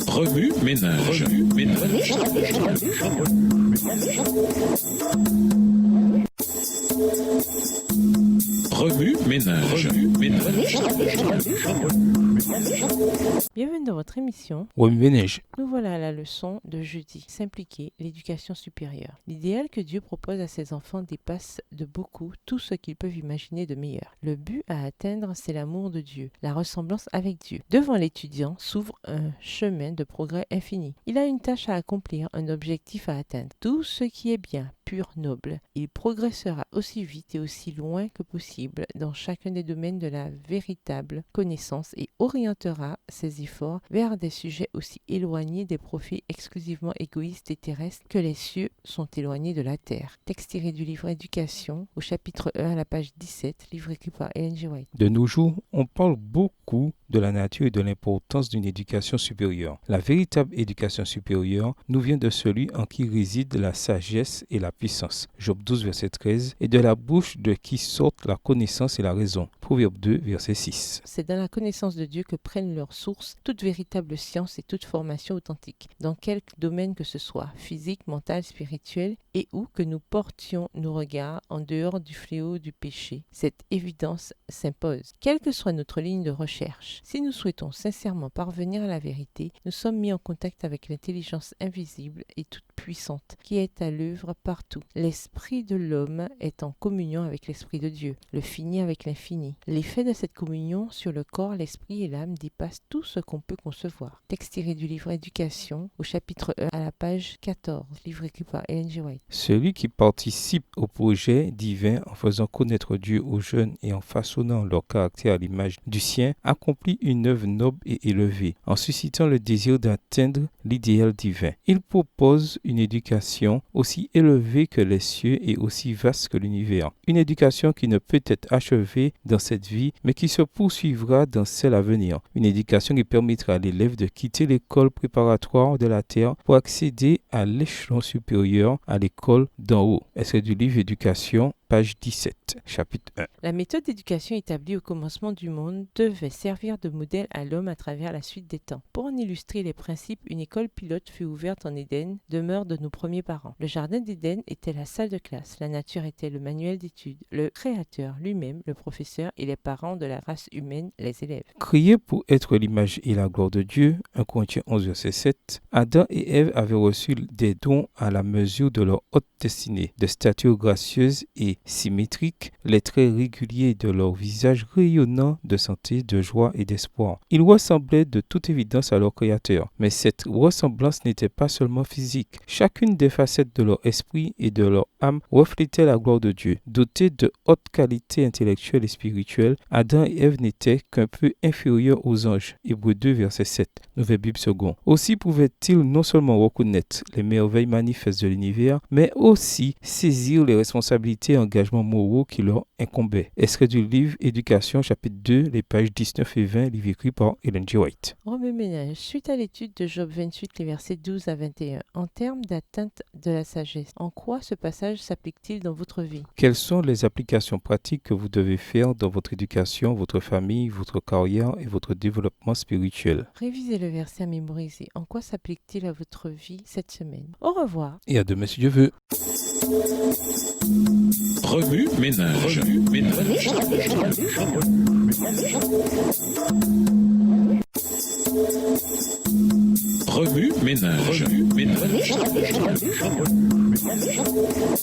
Remue ménage. Remue ménage. Bienvenue dans votre émission. Remue ménage. Nous voilà à la leçon de jeudi. S'impliquer, l'éducation supérieure. L'idéal que Dieu propose à ses enfants dépasse de beaucoup tout ce qu'ils peuvent imaginer de meilleur. Le but à atteindre, c'est l'amour de Dieu, la ressemblance avec Dieu. Devant l'étudiant s'ouvre un chemin de progrès infini. Il a une tâche à accomplir, un objectif à atteindre. Tout ce qui est bien, pur, noble. Il progressera aussi vite et aussi loin que possible dans chacun des domaines de la véritable connaissance et orientera ses efforts vers des sujets aussi éloignés des profits exclusivement égoïstes et terrestres que les cieux sont éloignés de la terre. Texte tiré du livre Éducation au chapitre 1 à la page 17, livre écrit par Ellen G. White. De nos jours, on parle beaucoup de la nature et de l'importance d'une éducation supérieure. La véritable éducation supérieure nous vient de celui en qui réside la sagesse et la puissance. Job 12, verset 13, et de la bouche de qui sortent la connaissance et la raison. Proverbe 2, verset 6. C'est dans la connaissance de Dieu que prennent leur source toute véritable science et toute formation authentique, dans quelque domaine que ce soit, physique, mental, spirituel, et où que nous portions nos regards en dehors du fléau du péché. Cette évidence s'impose, quelle que soit notre ligne de recherche. Si nous souhaitons sincèrement parvenir à la vérité, nous sommes mis en contact avec l'intelligence invisible et toute puissante qui est à l'œuvre partout. L'esprit de l'homme est en communion avec l'esprit de Dieu, le fini avec l'infini. L'effet de cette communion sur le corps, l'esprit et l'âme dépasse tout ce qu'on peut concevoir. Texte tiré du livre Éducation au chapitre 1 à la page 14, livre écrit par Ellen G. White. Celui qui participe au projet divin en faisant connaître Dieu aux jeunes et en façonnant leur caractère à l'image du sien accomplit une œuvre noble et élevée en suscitant le désir d'atteindre l'idéal divin. Il propose une éducation aussi élevée que les cieux et aussi vaste que l'univers. Une éducation qui ne peut être achevée dans cette vie, mais qui se poursuivra dans celle à venir. Une éducation qui permettra à l'élève de quitter l'école préparatoire de la terre pour accéder à l'échelon supérieur, à l'école d'en haut. Est-ce du livre Éducation, page 17, chapitre 1. La méthode d'éducation établie au commencement du monde devait servir de modèle à l'homme à travers la suite des temps. Pour en illustrer les principes, une école pilote fut ouverte en Éden, demeure de nos premiers parents. Le jardin d'Éden était la salle de classe, la nature était le manuel d'études, le créateur lui-même, le professeur et les parents de la race humaine, les élèves. Créés pour être l'image et la gloire de Dieu, 1 Corinthiens 11, verset 7, Adam et Ève avaient reçu des dons à la mesure de leur haute destinée, de stature gracieuse et symétrique, les traits réguliers de leur visage rayonnant de santé, de joie et d'espoir. Ils ressemblaient de toute évidence à leur Créateur, mais cette ressemblance n'était pas seulement physique. Chacune des facettes de leur esprit et de leur âme reflétait la gloire de Dieu. Dotés de hautes qualités intellectuelles et spirituelles, Adam et Ève n'étaient qu'un peu inférieurs aux anges. Hébreux 2, verset 7, Nouvelle Bible seconde. Aussi pouvaient-ils non seulement reconnaître les merveilles manifestes de l'univers, mais aussi saisir les responsabilités et engagements moraux qui leur incombaient. Extrait du livre Éducation, chapitre 2, les pages 19 et 20, livre écrit par Ellen G. White. Remue ménage. Suite à l'étude de Job 28, les versets 12 à 21, en termes d'atteinte de la sagesse, en quoi ce passage s'applique-t-il dans votre vie? Quelles sont les applications pratiques que vous devez faire dans votre éducation, votre famille, votre carrière et votre développement spirituel? Révisez le verset à mémoriser. En quoi s'applique-t-il à votre vie cette semaine? Au revoir. Et à demain si Dieu veut. Remue ménage. Remue ménage.